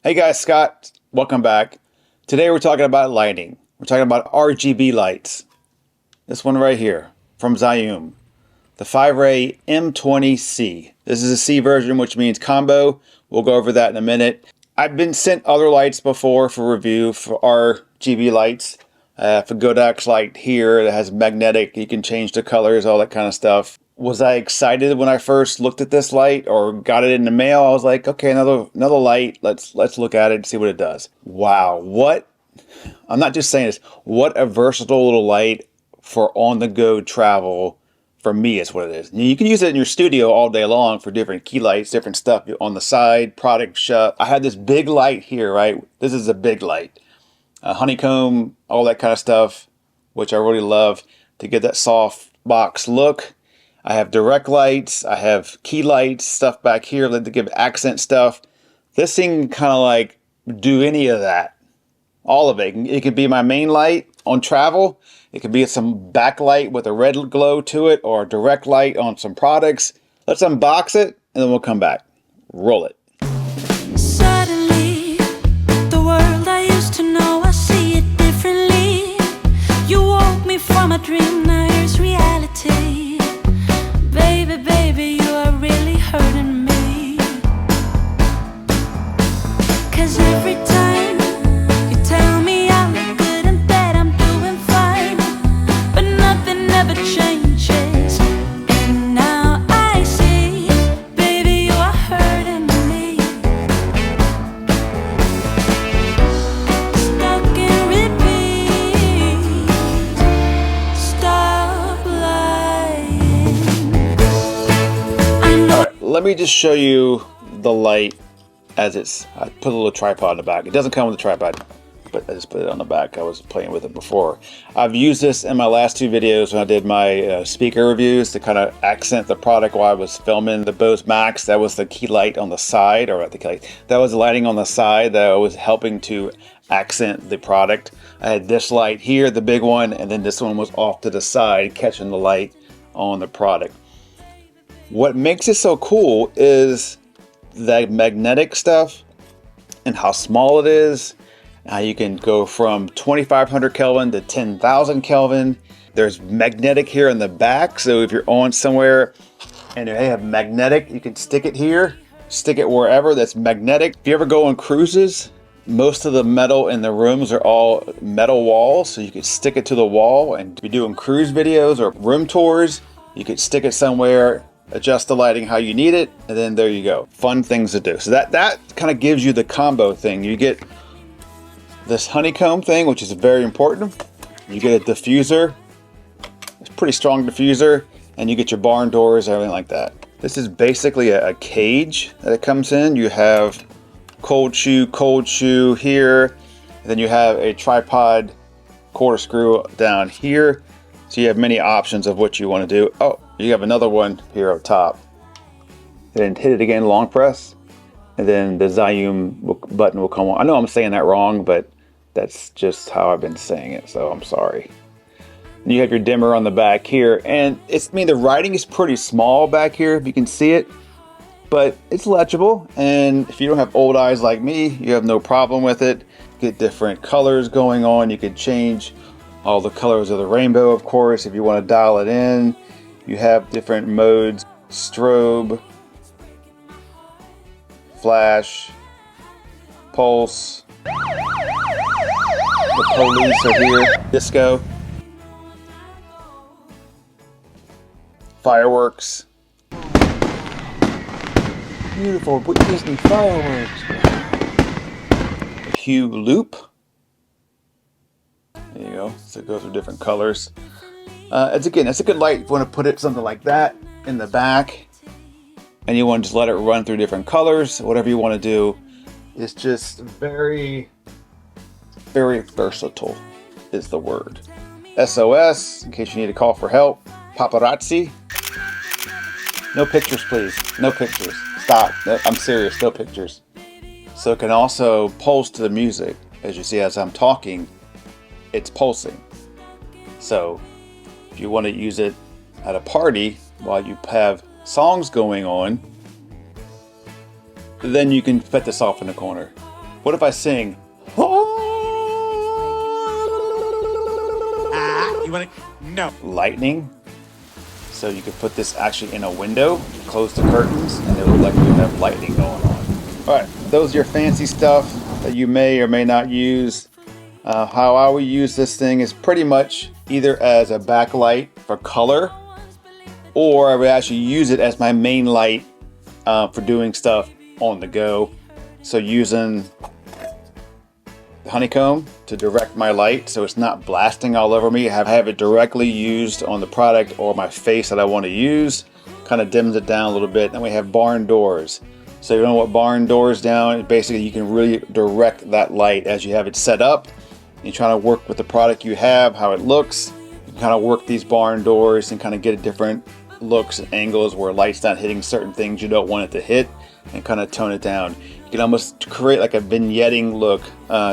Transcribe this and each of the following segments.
Hey guys, Scott. Welcome back. Today we're talking about lighting. We're talking about RGB lights. This one right here from Zhiyun. The Fiveray M20C. This is a C version, which means combo. We'll go over that in a minute. I've been sent other lights before for review for RGB lights. For Godak's light here that has magnetic, you can change the colors, all that kind of stuff. Was I excited when I first looked at this light or got it in the mail? I was like, okay, another light. Let's look at it and see what it does. Wow, what? I'm not just saying this. What a versatile little light for on-the-go travel. For me, is what it is. You can use it in your studio all day long for different key lights, different stuff on the side, product shut. I had this big light here, right? This is a big light. Honeycomb, all that kind of stuff, which I really love to get that soft box look. I have direct lights, I have key lights, stuff back here to give accent stuff. This thing can kind of like do any of that. All of it. It could be my main light on travel. It could be some backlight with a red glow to it, or a direct light on some products. Let's unbox it and then we'll come back. Roll it. Suddenly, the world I used to know, I see it differently. You woke me from a dream, now here's reality. Baby, baby, you are really hurting me. 'Cause every time you tell me I look good and that I'm doing fine, but nothing ever changes. And now I see, baby, you are hurting me. Stuck in repeat. Stop lying. All right, let me just show you the light as it's. I put a little tripod in the back. It doesn't come with a tripod, but I just put it on the back. I was playing with it before. I've used this in my last two videos when I did my speaker reviews to kind of accent the product while I was filming the Bose Max. That was the key light on the side, or the key light. That was the lighting on the side that was helping to accent the product. I had this light here, the big one, and then this one was off to the side, catching the light on the product. What makes it so cool is that magnetic stuff and how small it is. How you can go from 2500 Kelvin to 10,000 Kelvin. There's magnetic here in the back, so if you're on somewhere and they have magnetic, you can stick it here, stick it wherever that's magnetic. If you ever go on cruises, most of the metal in the rooms are all metal walls, so you could stick it to the wall. And if you're doing cruise videos or room tours, you could stick it somewhere, adjust the lighting how you need it, and then there you go. Fun things to do. So that kind of gives you the combo thing. You get this honeycomb thing, which is very important. You get a diffuser. It's a pretty strong diffuser, and you get your barn doors, everything like that. This is basically a cage that it comes in. You have cold shoe here, and then you have a tripod quarter screw down here. So you have many options of what you want to do. Oh, you have another one here up top. Then hit it again, long press, and then the Zhiyun button will come on. I know I'm saying that wrong, but that's just how I've been saying it, so I'm sorry. And you have your dimmer on the back here, and the writing is pretty small back here, if you can see it, but it's legible. And if you don't have old eyes like me, you have no problem with it. Get different colors going on. You could change all the colors of the rainbow, of course, if you want to dial it in. You have different modes: strobe, flash, pulse, the police are here, disco, fireworks. Beautiful Disney fireworks. Hue loop. There you go. So it goes with different colors. It's a good light. If you want to put something like that in the back, and you want to just let it run through different colors, whatever you want to do. It's just very, very versatile is the word. SOS, in case you need to call for help. Paparazzi. No pictures, please. No pictures. Stop. I'm serious. No pictures. So it can also pulse to the music. As you see, as I'm talking, it's pulsing. So if you want to use it at a party while you have songs going on, then you can put this off in the corner. What if I sing? You want to? No. Lightning. So you could put this actually in a window, close the curtains, and it would look like you have lightning going on. Alright, those are your fancy stuff that you may or may not use. How I would use this thing is pretty much either as a backlight for color, or I would actually use it as my main light for doing stuff on the go. So using the honeycomb to direct my light so it's not blasting all over me. I have it directly used on the product or my face that I want to use. Kind of dims it down a little bit. Then we have barn doors. So you know what barn doors down, basically you can really direct that light as you have it set up. You're trying to work with the product you have, how it looks. You can kind of work these barn doors and kind of get different looks and angles where light's not hitting certain things you don't want it to hit, and kind of tone it down. You can almost create like a vignetting look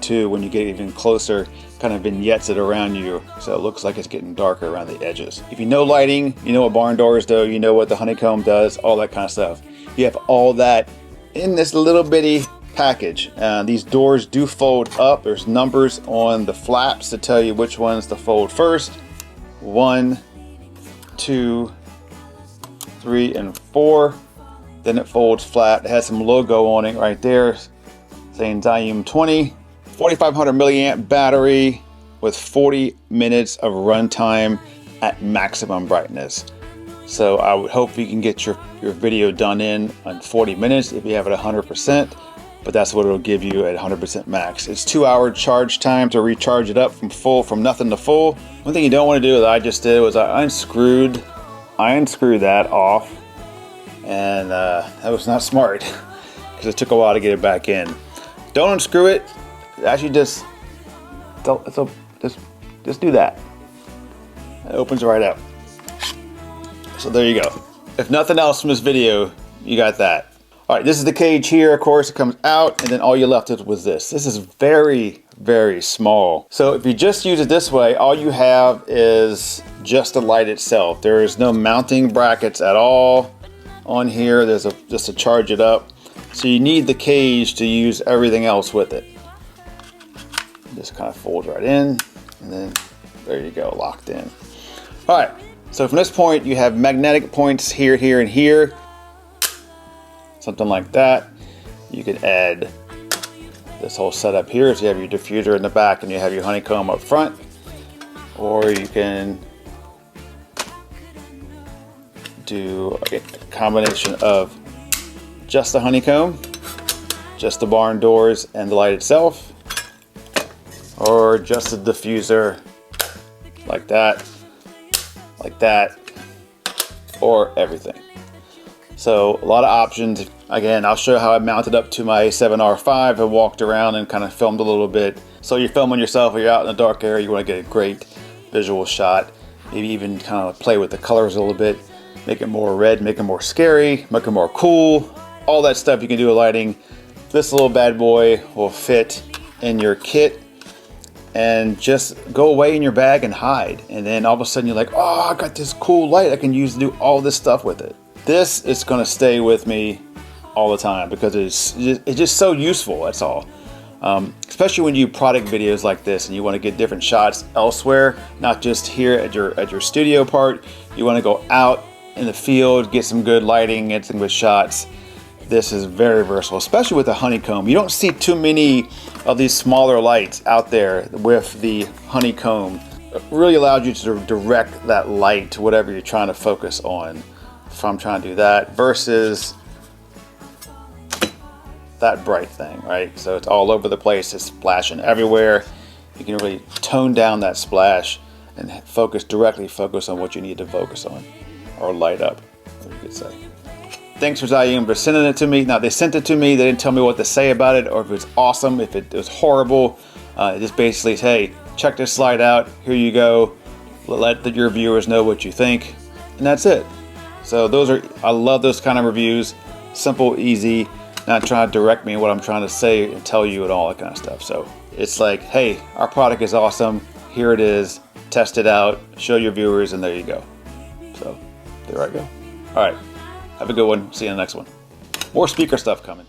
too when you get even closer, kind of vignettes it around you so it looks like it's getting darker around the edges. If you know lighting, you know what barn doors do, you know what the honeycomb does, all that kind of stuff. You have all that in this little bitty package. These doors do fold up. There's numbers on the flaps to tell you which ones to fold first. 1, 2, 3, and 4. Then it folds flat. It has some logo on it right there saying Zhiyun 20. 4500 milliamp battery with 40 minutes of runtime at maximum brightness. So I would hope you can get your video done in 40 minutes if you have it 100%, but that's what it'll give you at 100% max. It's 2-hour charge time to recharge it up from nothing to full. One thing you don't want to do that I just did was I unscrewed that off, and that was not smart because it took a while to get it back in. Don't unscrew it. Actually, just do that. It opens right up. So there you go. If nothing else from this video, you got that. All right, this is the cage here. Of course, it comes out, and then all you left with was this. This is very, very small. So if you just use it this way, all you have is just the light itself. There is no mounting brackets at all on here. There's just to charge it up. So you need the cage to use everything else with it. Just kind of folds right in, and then there you go, locked in. All right. So from this point, you have magnetic points here, here, and here. Something like that. You can add this whole setup here. So you have your diffuser in the back and you have your honeycomb up front. Or you can do a combination of just the honeycomb, just the barn doors and the light itself, or just the diffuser like that, or everything. So a lot of options. Again, I'll show how I mounted up to my 7R5 and walked around and kind of filmed a little bit. So you're filming yourself or you're out in a dark area, you want to get a great visual shot. Maybe even kind of play with the colors a little bit, make it more red, make it more scary, make it more cool. All that stuff you can do with lighting. This little bad boy will fit in your kit and just go away in your bag and hide. And then all of a sudden you're like, oh, I got this cool light I can use to do all this stuff with it. This is gonna stay with me all the time because it's just so useful, that's all. Especially when you do product videos like this and you wanna get different shots elsewhere, not just here at your studio part. You wanna go out in the field, get some good lighting, get some good shots. This is very versatile, especially with the honeycomb. You don't see too many of these smaller lights out there with the honeycomb. It really allows you to direct that light to whatever you're trying to focus on. If I'm trying to do that versus that bright thing, right? So it's all over the place, it's splashing everywhere. You can really tone down that splash and directly focus on what you need to focus on, or light up, as you could say. Thanks for Zhiyun for sending it to me. Now, they sent it to me. They didn't tell me what to say about it or if it's awesome, if it was horrible. It just basically says, hey, check this slide out. Here you go. Let your viewers know what you think. And that's it. So I love those kind of reviews. Simple, easy, not trying to direct me in what I'm trying to say and tell you and all that kind of stuff. So it's like, hey, our product is awesome. Here it is. Test it out. Show your viewers, and there you go. So there I go. All right. Have a good one. See you in the next one. More speaker stuff coming.